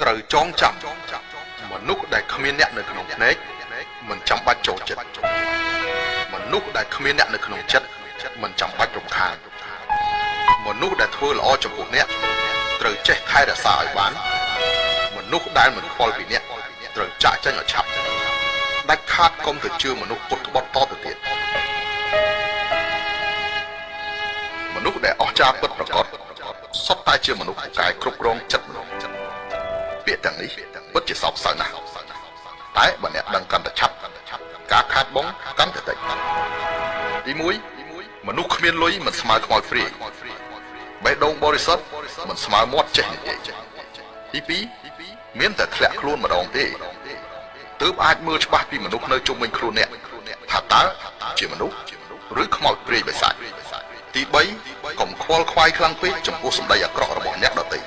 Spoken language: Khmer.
ត្រូវចងចាំមនុស្សដែលគ្មានអ្នកនៅក្នុងភ្នែកមិនចាំបាច់ចូលចិត្តមនុស្សដែលគ្មានអ្នកនៅក្នុងចិត្តមិនចាំបាច់រំខានមនុស្សដែលធ្វើល្អចំពោះអ្នកត្រូវចេះថែរក្សាឲ្យបានមនុស្សដែលមិនខ្វល់ពីអ្នកត្រូវចាក់ចេញឲ្យឆាប់ដាច់ខាតកុំទៅជឿមនុស្សពុតក្បត់តទៅទៀតមនុស្សដែលអស្ចារ្យពិតប្រាកដសុទ្ធតែជាមនុស្សពូកែគ្រប់គ្រងចិត្តមនុស្សពាក្យទាំងនេះពិតជាសោកសៅណាស់តែបើអ្នកដឹងកាន់តែឆាប់ការខាតបង់កាន់តែតិចទី1មនុស្សគ្មានលុយមិនស្មើខ្មោចព្រាយបេះដូងបរិសុទ្ធមិនស្មើមាត់ចេះនិយាយទី2មានតែធ្លាក់ខ្លួនម្ដងទេទើបអាចមើលច្បាស់ពីមនុស្សនៅជុំវិញខ្លួនអ្នកថាតើជាមនុស្សឬខ្មោចព្រាយបិសាចទី3កុំខ្វល់ខ្វាយខ្លាំងពេកចំពោះសម្ដីអាក្រក់របស់អ្នកដទៃ